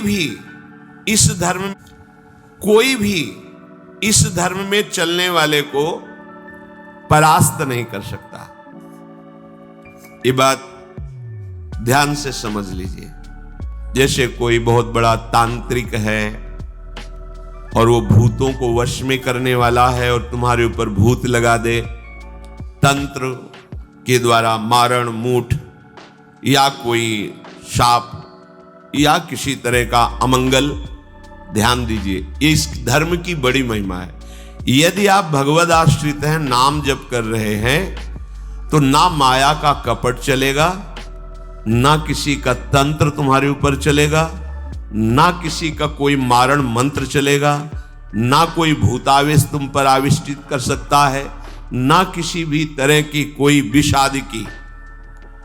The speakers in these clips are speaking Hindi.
भी इस धर्म में चलने वाले को परास्त नहीं कर सकता। ये बात ध्यान से समझ लीजिए। जैसे कोई बहुत बड़ा तांत्रिक है और वो भूतों को वश में करने वाला है और तुम्हारे ऊपर भूत लगा दे, तंत्र के द्वारा मारण मूठ या कोई शाप या किसी तरह का अमंगल, ध्यान दीजिए, ये इस धर्म की बड़ी महिमा है। यदि आप भगवद आश्रित हैं, नाम जप कर रहे हैं, तो ना माया का कपट चलेगा, ना किसी का तंत्र तुम्हारे ऊपर चलेगा, ना किसी का कोई मारण मंत्र चलेगा, ना कोई भूतावेश तुम पर आविष्टित कर सकता है, ना किसी भी तरह की कोई विष आदि की।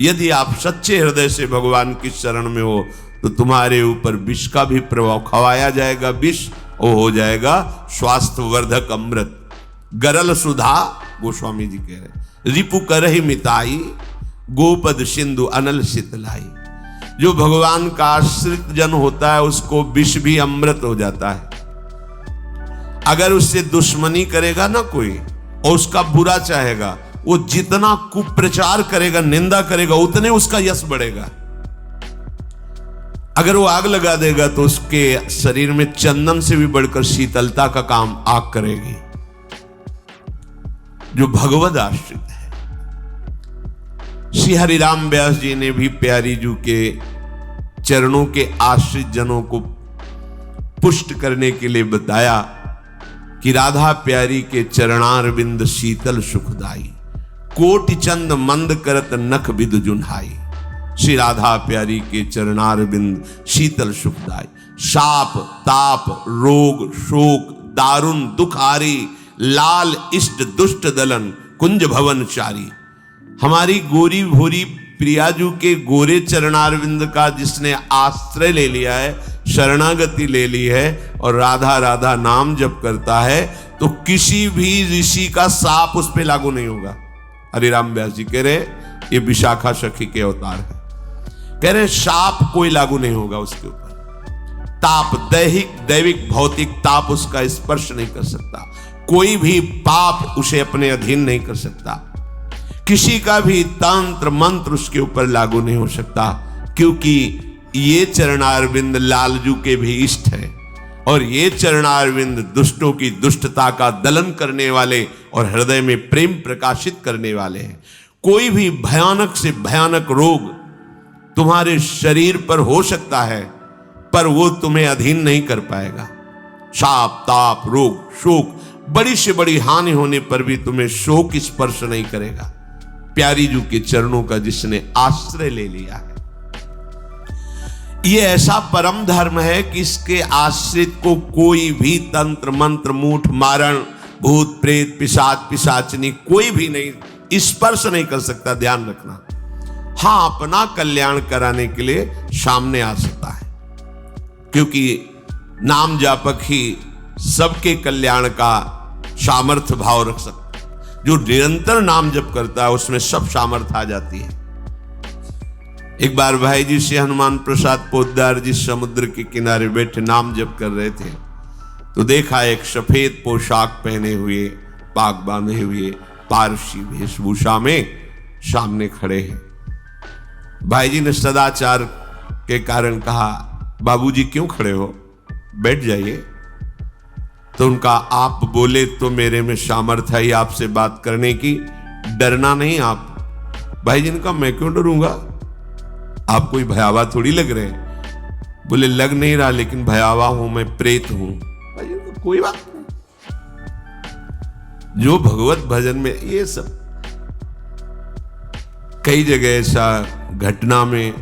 यदि आप सच्चे हृदय से भगवान की शरण में हो तो तुम्हारे ऊपर विष का भी प्रभाव खवाया जाएगा। विष वो हो जाएगा स्वास्थ्यवर्धक अमृत। गरल सुधा, गोस्वामी जी कह रहे, रिपु करहि मिताई, गोपद सिंधु अनल शीतलाई। जो भगवान का आश्रित जन होता है उसको विष भी अमृत हो जाता है। अगर उससे दुश्मनी करेगा ना कोई और उसका बुरा चाहेगा, वो जितना कुप्रचार करेगा, निंदा करेगा, उतने उसका यश बढ़ेगा। अगर वो आग लगा देगा तो उसके शरीर में चंदन से भी बढ़कर शीतलता का काम आग करेगी। जो भगवद आश्रित है। श्री हरिराम व्यास जी ने भी प्यारी जू के चरणों के आश्रित जनों को पुष्ट करने के लिए बताया कि राधा प्यारी के चरणारविंद शीतल सुखदाई, कोटि चंद मंद करत नख बिदु जुन्हाई। श्री राधा प्यारी के चरणारविंद शीतल सुखदाई। शाप ताप रोग शोक दारुण दुखारी, लाल इष्ट दुष्ट दलन कुंज भवन चारी। हमारी गोरी भूरी प्रियाजू के गोरे चरणारविंद का जिसने आश्रय ले लिया है, शरणागति ले ली है और राधा राधा नाम जप करता है, तो किसी भी ऋषि का साप उस पर लागू नहीं होगा। हरिराम व्यास जी कह रहे ये विशाखा सखी के अवतार है। कह रहे शाप कोई लागू नहीं होगा उसके ऊपर। ताप दैविक भौतिक ताप उसका स्पर्श नहीं कर सकता। कोई भी पाप उसे अपने अधीन नहीं कर सकता। किसी का भी तंत्र मंत्र उसके ऊपर लागू नहीं हो सकता, क्योंकि ये चरणारविंद लालजू के भी इष्ट है और ये चरणारविंद दुष्टों की दुष्टता का दलन करने वाले और हृदय में प्रेम प्रकाशित करने वाले हैं। कोई भी भयानक से भयानक रोग तुम्हारे शरीर पर हो सकता है, पर वो तुम्हें अधीन नहीं कर पाएगा। शाप ताप रोग शोक, बड़ी से बड़ी हानि होने पर भी तुम्हें शोक स्पर्श नहीं करेगा। प्यारी जू के चरणों का जिसने आश्रय ले लिया है, ये ऐसा परम धर्म है कि इसके आश्रित को कोई भी तंत्र मंत्र मूठ मारण भूत प्रेत पिशाच पिशाचनी कोई भी नहीं स्पर्श नहीं कर सकता। ध्यान रखना। हाँ, अपना कल्याण कराने के लिए सामने आ सकता है, क्योंकि नाम जापक ही सबके कल्याण का सामर्थ्य भाव रख सकता है। जो निरंतर नाम जप करता है उसमें सब सामर्थ्य आ जाती है। एक बार भाई जी से हनुमान प्रसाद पोद्दार जी समुद्र के किनारे बैठे नाम जप कर रहे थे, तो देखा एक सफेद पोशाक पहने हुए पाग बांधे हुए पारसी वेशभूषा में सामने खड़े हैं। भाई जी ने सदाचार के कारण कहा, बाबूजी क्यों खड़े हो, बैठ जाइए। तो उनका आप बोले तो मेरे में सामर्थ्य है आपसे बात करने की, डरना नहीं आप। भाई जी ने कहा, मैं क्यों डरूंगा, आप कोई भयावह थोड़ी लग रहे हैं। बोले लग नहीं रहा, लेकिन भयावह हूं, मैं प्रेत हूं। भाई जी ने कहा, कोई बात नहीं। जो भगवत भजन में ये सब कई जगह ऐसा घटना में,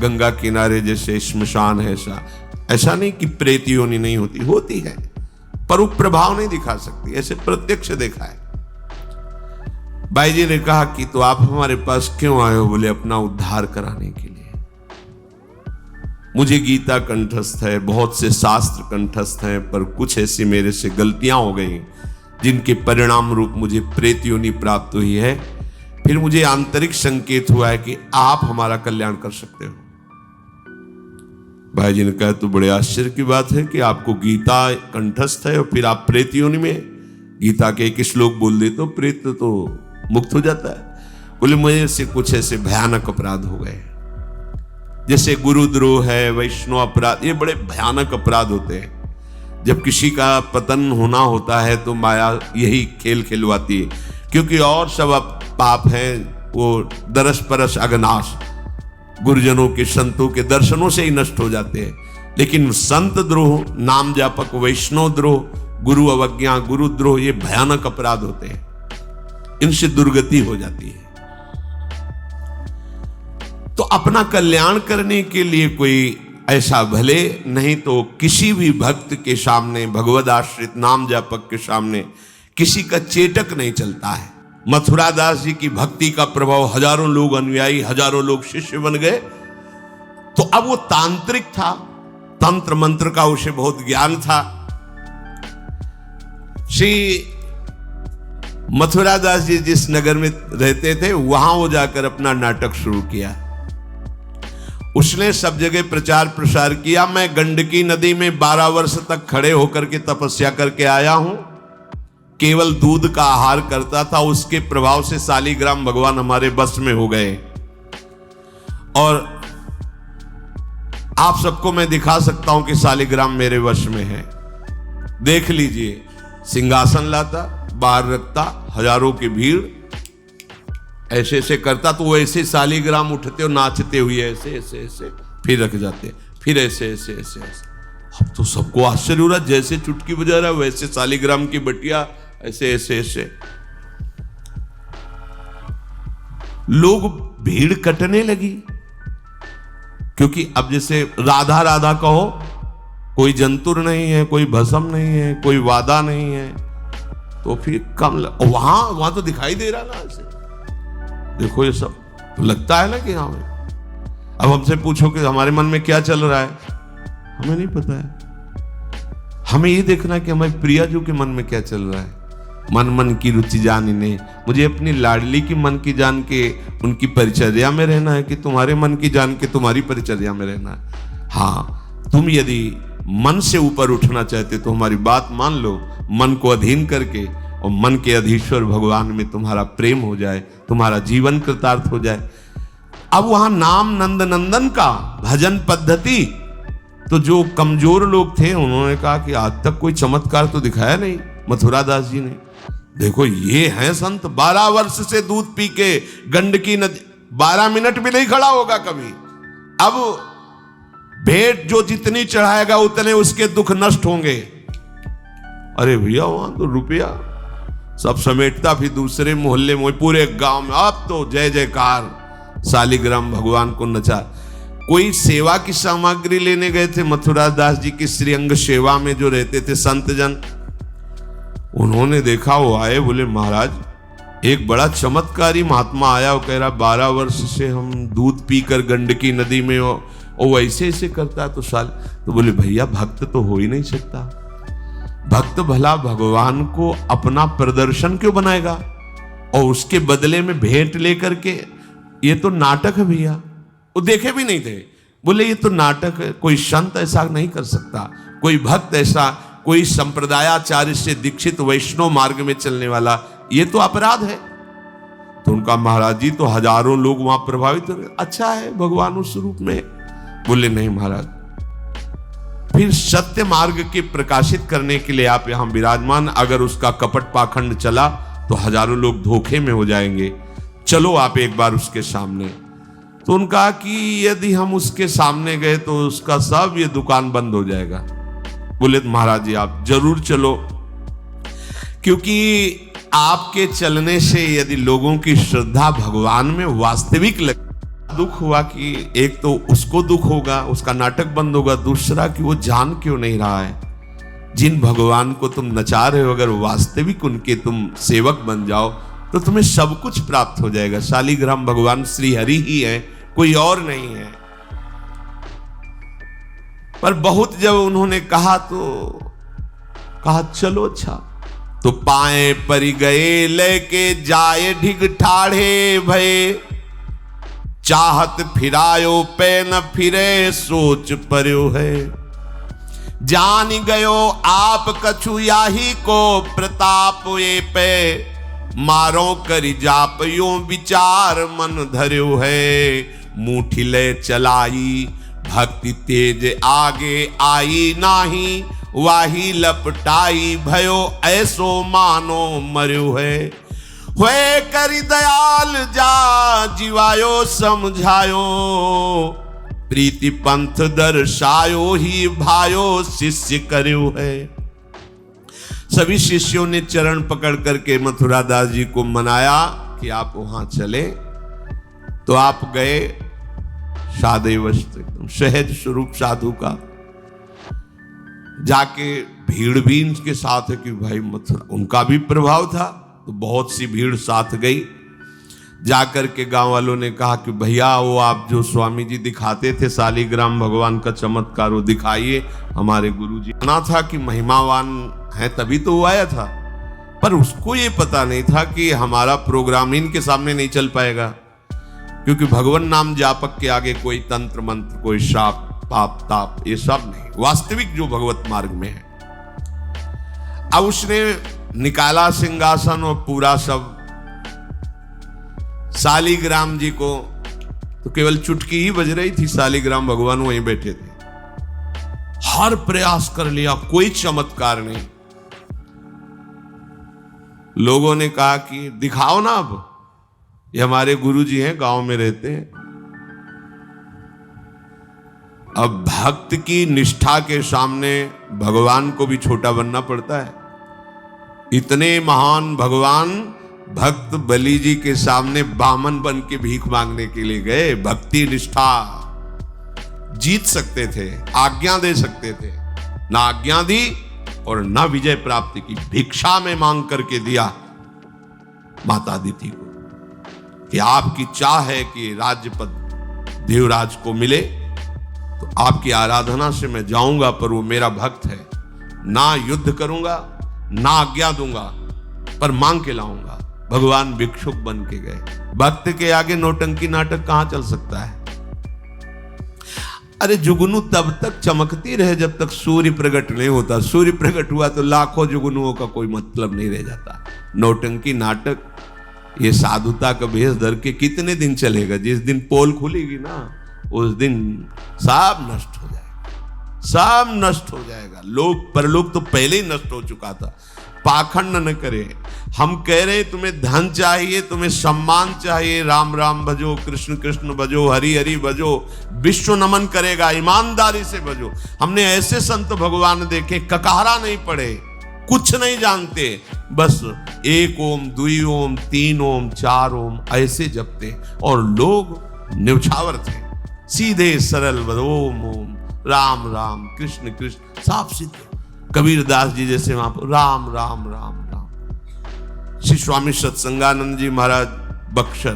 गंगा किनारे जैसे श्मशान है, ऐसा नहीं कि प्रेत योनि नहीं होती है, पर वो प्रभाव नहीं दिखा सकती। ऐसे प्रत्यक्ष देखा है। भाई जी ने कहा कि तो आप हमारे पास क्यों आए हो? बोले अपना उद्धार कराने के लिए। मुझे गीता कंठस्थ है, बहुत से शास्त्र कंठस्थ हैं, पर कुछ ऐसी मेरे से गलतियां हो गई जिनके परिणाम रूप मुझे प्रेत योनि प्राप्त हुई है। फिर मुझे आंतरिक संकेत हुआ है कि आप हमारा कल्याण कर सकते हो। भाई जी ने कहा तो बड़े आश्चर्य की बात है कि आपको गीता कंठस्थ है और फिर आप प्रेत योनि में गीता के एक श्लोक बोल दे तो प्रेत तो मुक्त हो जाता है। बोले मुझे से कुछ ऐसे भयानक अपराध हो गए, जैसे गुरुद्रोह है, वैष्णव अपराध, ये बड़े भयानक अपराध होते हैं। जब किसी का पतन होना होता है तो माया यही खेल खिलवाती है, क्योंकि और सब पाप हैं वो दरस परस अगनाश, गुरुजनों के संतों के दर्शनों से ही नष्ट हो जाते हैं। लेकिन संत द्रोह, नाम जापक, वैष्णव द्रोह, गुरु अवज्ञा, गुरुद्रोह, ये भयानक अपराध होते हैं, इनसे दुर्गति हो जाती है। तो अपना कल्याण करने के लिए कोई ऐसा भले नहीं तो किसी भी भक्त के सामने, भगवद आश्रित नाम जापक के सामने किसी का चेटक नहीं चलता है। मथुरा दास जी की भक्ति का प्रभाव, हजारों लोग अनुयायी, हजारों लोग शिष्य बन गए। तो अब वो तांत्रिक था, तंत्र मंत्र का उसे बहुत ज्ञान था। श्री मथुरा दास जी जिस नगर में रहते थे वहां वो जाकर अपना नाटक शुरू किया। उसने सब जगह प्रचार प्रसार किया, मैं गंडकी नदी में 12 वर्ष तक खड़े होकर के तपस्या करके आया हूं, केवल दूध का आहार करता था, उसके प्रभाव से शालिग्राम भगवान हमारे बस में हो गए। और आप सबको मैं दिखा सकता हूं कि शालिग्राम मेरे वश में है, देख लीजिए। सिंहासन लाता, बाहर रखता, हजारों की भीड़, ऐसे ऐसे करता तो वो ऐसे शालिग्राम उठते और नाचते हुए ऐसे ऐसे ऐसे फिर रख जाते, फिर ऐसे ऐसे ऐसे ऐसे। अब तो सबको आश्चर्य हो रहा, जैसे चुटकी बजा रहा वैसे शालिग्राम की बटिया ऐसे ऐसे ऐसे। लोग भीड़ कटने लगी, क्योंकि अब जैसे राधा राधा कहो, कोई जंतुर नहीं है, कोई भस्म नहीं है, कोई वादा नहीं है, तो फिर कम वहां तो दिखाई दे रहा ना ऐसे। देखो ये सब तो लगता है ना कि हाँ। अब हमसे पूछो कि हमारे मन में क्या चल रहा है, हमें नहीं पता है। हमें ये देखना कि हमारे प्रिया जी के मन में क्या चल रहा है। मन मन की रुचि जानिने, मुझे अपनी लाडली की मन की जान के उनकी परिचर्या में रहना है कि तुम्हारे मन की जान के तुम्हारी परिचर्या में रहना है। हाँ, तुम यदि मन से ऊपर उठना चाहते तो हमारी बात मान लो, मन को अधीन करके, और मन के अधीश्वर भगवान में तुम्हारा प्रेम हो जाए, तुम्हारा जीवन कृतार्थ हो जाए। अब वहां नाम नंद नंदन का भजन पद्धति, तो जो कमजोर लोग थे उन्होंने कहा कि आज तक कोई चमत्कार तो दिखाया नहीं मथुरा दास जी ने। देखो ये हैं संत, 12 वर्ष से दूध पी के गंडकी नदी, 12 मिनट भी नहीं खड़ा होगा कभी। अब भेंट जो जितनी चढ़ाएगा उतने उसके दुख नष्ट होंगे। अरे भैया वहां तो रुपया सब समेटता, फिर दूसरे मोहल्ले में, पूरे गांव में अब तो जय जयकार, शालिग्राम भगवान को नचा। कोई सेवा की सामग्री लेने गए थे मथुरा दास जी की श्रीअंग सेवा में जो रहते थे संत जन, उन्होंने देखा, वो आए, बोले महाराज एक बड़ा चमत्कारी महात्मा आया, वो कह रहा 12 वर्ष से हम दूध पीकर गंडकी नदी में वो वैसे ऐसे करता तो साल। तो बोले भैया भक्त तो हो ही नहीं सकता, भक्त भला भगवान को अपना प्रदर्शन क्यों बनाएगा और उसके बदले में भेंट लेकर के, ये तो नाटक है भैया। वो देखे भी नहीं थे, बोले ये तो नाटक है, कोई संत ऐसा नहीं कर सकता, कोई भक्त ऐसा, कोई संप्रदायाचार्य से दीक्षित वैष्णव मार्ग में चलने वाला, ये तो अपराध है। तो उनका महाराज जी तो हजारों लोग वहां प्रभावित हो गए, अच्छा है भगवान उस रूप में। बोले नहीं महाराज, फिर सत्य मार्ग के प्रकाशित करने के लिए आप यहां विराजमान, अगर उसका कपट पाखंड चला तो हजारों लोग धोखे में हो जाएंगे, चलो आप एक बार उसके सामने। तो उनका कि यदि हम उसके सामने गए तो उसका सब ये दुकान बंद हो जाएगा। बोले महाराज जी आप जरूर चलो, क्योंकि आपके चलने से यदि लोगों की श्रद्धा भगवान में वास्तविक लगे। दुख हुआ कि एक तो उसको दुख होगा, उसका नाटक बंद होगा, दूसरा कि वो जान क्यों नहीं रहा है जिन भगवान को तुम नचा रहे हो, अगर वास्तविक उनके तुम सेवक बन जाओ तो तुम्हें सब कुछ प्राप्त हो जाएगा। शालिग्राम भगवान श्री हरि ही है, कोई और नहीं है। पर बहुत जब उन्होंने कहा तो कहा चलो अच्छा, तो पाए परि गए लेके जाए ढिग ठाढ़े भये, चाहत फिरायो पे न फिरे सोच पर्यो है। जान गयो आप कछु याही को प्रताप ये पे, मारो करी जाप यो विचार मन धर्यो है। मुठी ले चलाई भक्ति तेज आगे आई नाही, वाही लपटाई भयो ऐसो मानो मर्यो है। हुए करी दयाल जा जीवायो समझायो, प्रीति पंथ दर्शायो ही भायो शिष्य कर्यो है। सभी शिष्यों ने चरण पकड़ करके मथुरा दास जी को मनाया कि आप वहां चले। तो आप गए सादैवश एकदम सहज स्वरूप साधु का। जाके भीड़ भी इनके साथ है कि भाई मथुरा, उनका भी प्रभाव था तो बहुत सी भीड़ साथ गई। जाकर के गांव वालों ने कहा कि भैया वो आप जो स्वामी जी दिखाते थे शालिग्राम भगवान का चमत्कार वो दिखाइए। हमारे गुरु जी ना था कि महिमावान है तभी तो वो आया था, पर उसको ये पता नहीं था कि हमारा प्रोग्राम इनके सामने नहीं चल पाएगा, क्योंकि भगवान नाम जापक के आगे कोई तंत्र मंत्र, कोई श्राप पाप ताप ये सब नहीं, वास्तविक जो भगवत मार्ग में है। अब उसने निकाला सिंहासन और पूरा सब शालिग्राम जी को, तो केवल चुटकी ही बज रही थी, शालिग्राम भगवान वहीं बैठे थे। हर प्रयास कर लिया, कोई चमत्कार नहीं। लोगों ने कहा कि दिखाओ ना, अब ये हमारे गुरु जी हैं, गांव में रहते हैं। अब भक्त की निष्ठा के सामने भगवान को भी छोटा बनना पड़ता है। इतने महान भगवान भक्त बलि जी के सामने बामन बन के भीख मांगने के लिए गए। भक्ति निष्ठा जीत सकते थे, आज्ञा दे सकते थे, ना आज्ञा दी और ना विजय प्राप्ति की। भिक्षा में मांग करके दिया माता अदिति को कि आपकी चाह है कि राज्य पद देवराज को मिले, तो आपकी आराधना से मैं जाऊंगा, पर वो मेरा भक्त है, ना युद्ध करूंगा ना आज्ञा दूंगा, पर मांग के लाऊंगा। भगवान भिक्षुक बन के गए। भक्त के आगे नौटंकी नाटक कहां चल सकता है? अरे जुगनू तब तक चमकती रहे जब तक सूर्य प्रकट नहीं होता। सूर्य प्रकट हुआ तो लाखों जुगनुओं का कोई मतलब नहीं रह जाता। नौटंकी नाटक, ये साधुता का भेष धर के कितने दिन चलेगा? जिस दिन पोल खुलेगी ना, उस दिन सब नष्ट हो जाएगा, सब नष्ट हो जाएगा। लोक परलोक तो पहले ही नष्ट हो चुका था। पाखंड न करे। हम कह रहे तुम्हें धन चाहिए, तुम्हें सम्मान चाहिए, राम राम भजो, कृष्ण कृष्ण भजो, हरि हरि भजो, विश्व नमन करेगा, ईमानदारी से भजो। हमने ऐसे संत भगवान देखे, ककारा नहीं पड़े, कुछ नहीं जानते, बस एक ओम, दुई ओम, तीन ओम, चार ओम ऐसे जपते, और लोग न्यौछावर थे, सीधे सरल ओम ओम, राम राम, कृष्ण कृष्ण, साफ सीधे। कबीरदास जी जैसे वहां पर राम राम राम राम। श्री स्वामी सत्संगानंद जी महाराज बक्सर,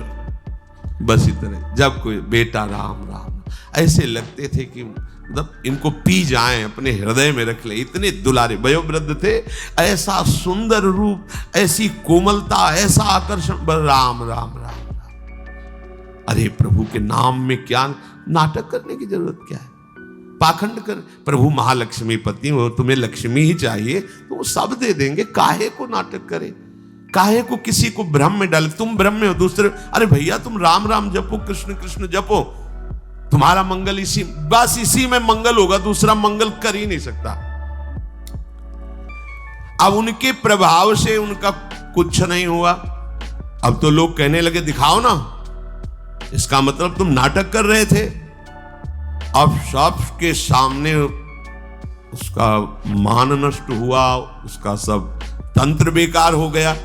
बस इतने। जब कोई बेटा राम राम, ऐसे लगते थे कि मतलब इनको पी जाएं, अपने हृदय में रख ले, इतने दुलारे वयोवृद्ध थे। ऐसा सुंदर रूप, ऐसी कोमलता, ऐसा आकर्षण, राम राम राम राम। अरे प्रभु के नाम में क्या नाटक करने की जरूरत क्या है? पाखंड कर। प्रभु महालक्ष्मी पति हो, तुम्हें लक्ष्मी ही चाहिए तो वो सब दे देंगे। काहे को नाटक करे? काहे को किसी को भ्रम में डाले? तुम भ्रम में हो, दूसरे, अरे भैया तुम राम राम जपो, कृष्ण कृष्ण जपो, तुम्हारा मंगल इसी, बस इसी में मंगल होगा, दूसरा मंगल कर ही नहीं सकता। अब उनके प्रभाव से उनका कुछ नहीं हुआ। अब तो लोग कहने लगे दिखाओ ना, इसका मतलब तुम नाटक कर रहे थे। अब सबके सामने उसका मान नष्ट हुआ, उसका सब तंत्र बेकार हो गया।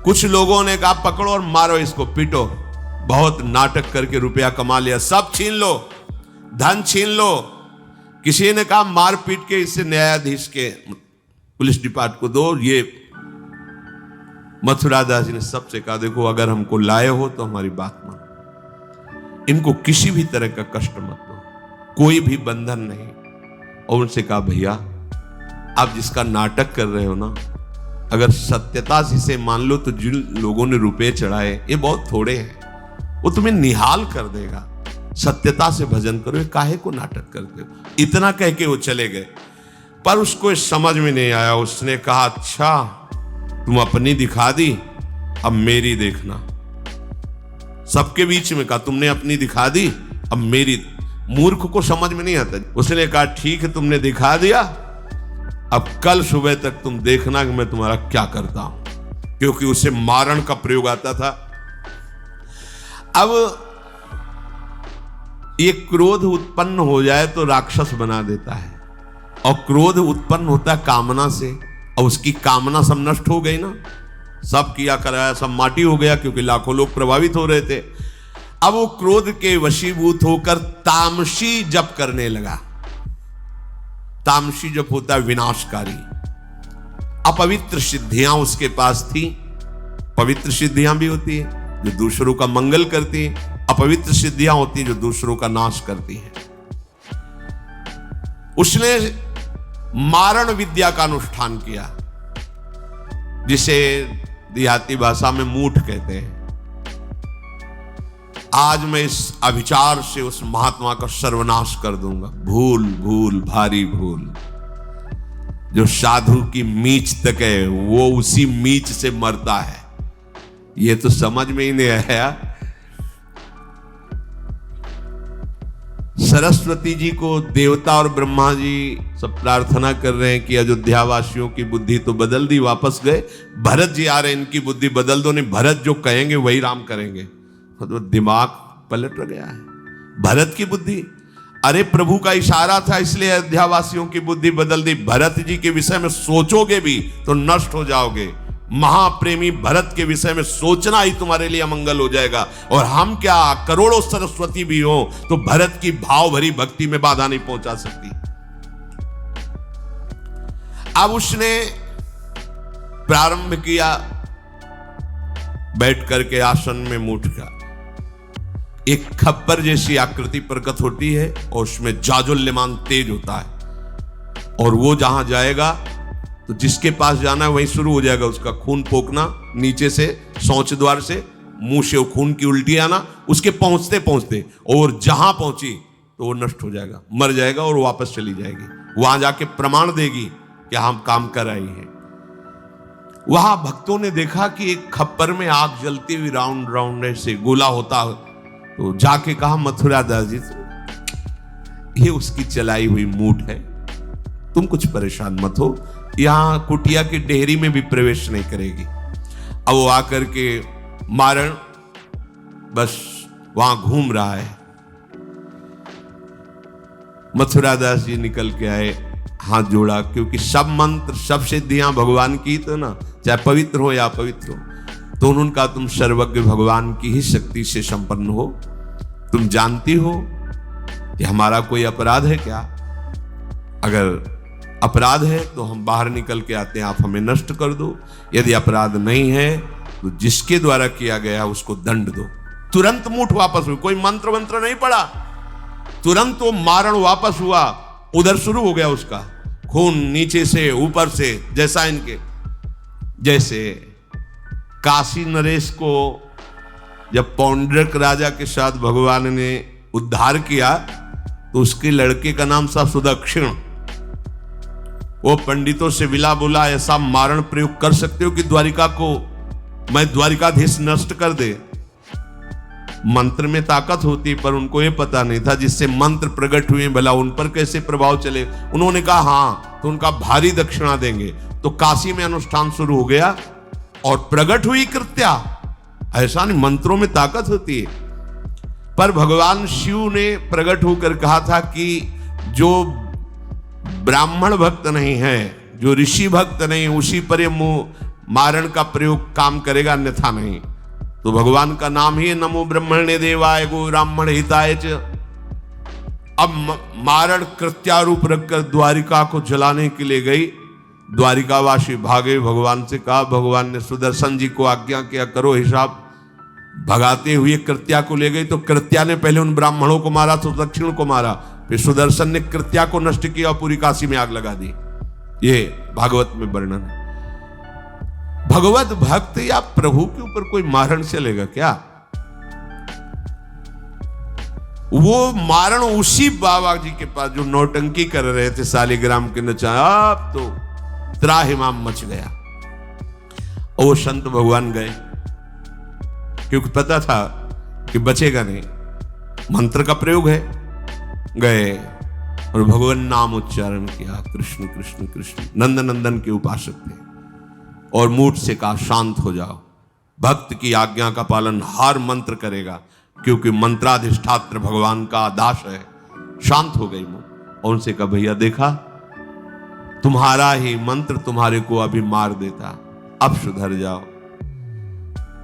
कुछ लोगों ने कहा पकड़ो और मारो इसको, पीटो, बहुत नाटक करके रुपया कमा लिया, सब छीन लो, धन छीन लो। किसी ने कहा मार पीट के इससे न्यायाधीश के, पुलिस डिपार्टमेंट को दो। ये मथुरा दास जी ने सबसे कहा देखो अगर हमको लाए हो तो हमारी बात मानो, इनको किसी भी तरह का कष्ट मत दो, कोई भी बंधन नहीं। और उनसे कहा भैया आप जिसका नाटक कर रहे हो ना, अगर सत्यता से मान लो तो जिन लोगों ने रुपए चढ़ाए ये बहुत थोड़े हैं, वो तुम्हें निहाल कर देगा। सत्यता से भजन करो, ये काहे को नाटक करते हो। इतना कह के वो चले गए, पर उसको समझ में नहीं आया। उसने कहा अच्छा तुम अपनी दिखा दी, अब मेरी देखना। सबके बीच में कहा तुमने अपनी दिखा दी, अब मेरी। मूर्ख को समझ में नहीं आता। उसने कहा ठीक है तुमने दिखा दिया, अब कल सुबह तक तुम देखना कि मैं तुम्हारा क्या करता हूं, क्योंकि उसे मारण का प्रयोग आता था। अब ये क्रोध उत्पन्न हो जाए तो राक्षस बना देता है, और क्रोध उत्पन्न होता है कामना से, और उसकी कामना सब नष्ट हो गई ना, सब किया कराया सब माटी हो गया, क्योंकि लाखों लोग प्रभावित हो रहे थे। अब वो क्रोध के वशीभूत होकर तामसी जप करने लगा। तामसी जप होता है विनाशकारी। अपवित्र सिद्धियां उसके पास थी। पवित्र सिद्धियां भी होती है जो दूसरों का मंगल करती है, अपवित्र सिद्धियां होती हैं जो दूसरों का नाश करती हैं। उसने मारण विद्या का अनुष्ठान किया, जिसे देहाती भाषा में मूठ कहते हैं। आज मैं इस अभिचार से उस महात्मा का सर्वनाश कर दूंगा। भूल भूल भारी भूल। जो साधु की मीच तक है वो उसी मीच से मरता है, ये तो समझ में ही नहीं आया। सरस्वती जी को देवता और ब्रह्मा जी सब प्रार्थना कर रहे हैं कि अयोध्या वासियों की बुद्धि तो बदल दी, वापस गए। भरत जी आ रहे हैं, इनकी बुद्धि बदल दो, नहीं भरत जो कहेंगे वही राम करेंगे। तो दिमाग पलट गया है भरत की बुद्धि। अरे प्रभु का इशारा था, इसलिए अयोध्या वासियों की बुद्धि बदल दी। भरत जी के विषय में सोचोगे भी तो नष्ट हो जाओगे। महाप्रेमी भरत के विषय में सोचना ही तुम्हारे लिए अमंगल हो जाएगा। और हम क्या, करोड़ों सरस्वती भी हो तो भरत की भाव भरी भक्ति में बाधा नहीं पहुंचा सकती। अब उसने प्रारंभ किया, बैठ करके आसन में मूठ का एक खप्पर जैसी आकृति प्रकट होती है, और उसमें जाजुल्यमान तेज होता है। और वो जहां जाएगा तो जिसके पास जाना है वहीं शुरू हो जाएगा उसका खून पोकना, नीचे से शौच द्वार से मुंह से खून की उल्टी आना। उसके पहुंचते पहुंचते और जहां पहुंची तो वो नष्ट हो जाएगा, मर जाएगा, और वापस चली जाएगी। वहां जाके प्रमाण देगी कि हम काम कर रही हैं। वहां भक्तों ने देखा कि एक खप्पर में आग जलती हुई राउंड राउंड से गोला होता, तो जाके कहा मथुरा दास जी ये उसकी चलाई हुई मूठ है, तुम कुछ परेशान मत हो, यहां कुटिया की डेहरी में भी प्रवेश नहीं करेगी। अब वो आकर के मारण बस वहां घूम रहा है। मथुरा दास जी निकल के आए, हाथ जोड़ा, क्योंकि सब मंत्र सब सिद्धियां भगवान की, तो ना चाहे पवित्र हो या अपवित्र हो, तो उन्होंने कहा तुम सर्वज्ञ भगवान की ही शक्ति से संपन्न हो, तुम जानती हो कि हमारा कोई अपराध है क्या? अगर अपराध है तो हम बाहर निकल के आते हैं, आप हमें नष्ट कर दो। यदि अपराध नहीं है तो जिसके द्वारा किया गया उसको दंड दो। तुरंत मूठ वापस हुई, कोई मंत्र मंत्र नहीं पड़ा, तुरंत वो मारण वापस हुआ। उधर शुरू हो गया उसका खून, नीचे से ऊपर से, जैसा इनके जैसे काशी नरेश को जब पौंड्रक राजा के साथ भगवान ने उद्धार किया तो उसके लड़के का नाम था सुदक्षिण। वो पंडितों से विला बोला ऐसा मारण प्रयोग कर सकते हो कि द्वारिका को मैं द्वारिकाधीश नष्ट कर दे। मंत्र में ताकत होती, पर उनको ये पता नहीं था जिससे मंत्र प्रकट हुए भला उन पर कैसे प्रभाव चले। उन्होंने कहा हाँ, तो उनका भारी दक्षिणा देंगे। तो काशी में अनुष्ठान शुरू हो गया और प्रकट हुई कृत्या। ऐसा नहीं, मंत्रों में ताकत होती है। पर भगवान शिव ने प्रकट होकर कहा था कि जो ब्राह्मण भक्त नहीं है, जो ऋषि भक्त नहीं, उसी पर मारण का प्रयोग काम करेगा, अन्यथा नहीं। तो भगवान का नाम ही नमो ब्रह्मणे देवाय गो ब्राह्मण हिताय च। अब मारण कृत्यारूप रखकर द्वारिका को जलाने के लिए गई। द्वारिकावासी भागे, भगवान से कहा, भगवान ने सुदर्शन जी को आज्ञा किया करो हिसाब। भगाते हुए कृत्या को ले गई, तो कृत्या ने पहले उन ब्राह्मणों को मारा, तो दक्षिण को मारा, फिर सुदर्शन ने कृत्या को नष्ट किया और पूरी काशी में आग लगा दी। ये भागवत में वर्णन है। भगवत भक्त या प्रभु के ऊपर कोई मारण चलेगा क्या? वो मारण उसी बाबा जी के पास जो नौटंकी कर रहे थे शालिग्राम के नचा, अब तो त्राहिमाम मच गया। और वो संत भगवान गए, क्योंकि पता था कि बचेगा नहीं, मंत्र का प्रयोग है। गए और भगवान नाम उच्चारण किया, कृष्ण कृष्ण कृष्ण। नंद नंदन के उपासक थे, और मूठ से कहा शांत हो जाओ, भक्त की आज्ञा का पालन हर मंत्र करेगा, क्योंकि मंत्राधिष्ठात्र भगवान का दास है। शांत हो गई मूठ, और उनसे कहा भैया देखा, तुम्हारा ही मंत्र तुम्हारे को अभी मार देता, अब सुधर जाओ।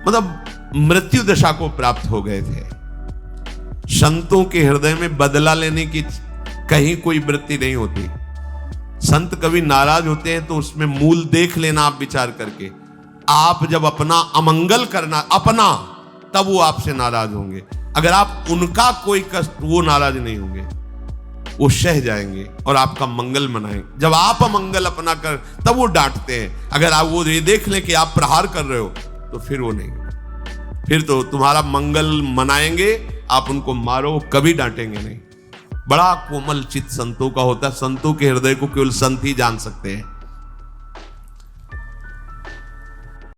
मतलब मृत्यु दशा को प्राप्त हो गए थे। संतों के हृदय में बदला लेने की कहीं कोई वृत्ति नहीं होती। संत कभी नाराज होते हैं तो उसमें मूल देख लेना आप विचार करके। आप जब अपना अमंगल करना अपना, तब वो आपसे नाराज होंगे। अगर आप उनका कोई कष्ट, वो नाराज नहीं होंगे, वो सह जाएंगे और आपका मंगल मनाएंगे। जब आप अमंगल अपना कर, तब वो डांटते हैं। अगर आप वो ये देख लें कि आप प्रहार कर रहे हो, तो फिर वो नहीं, फिर तो तुम्हारा मंगल मनाएंगे, आप उनको मारो, कभी डांटेंगे नहीं। बड़ा कोमल चित्त संतों का होता है। संतों के हृदय को केवल संत ही जान सकते हैं।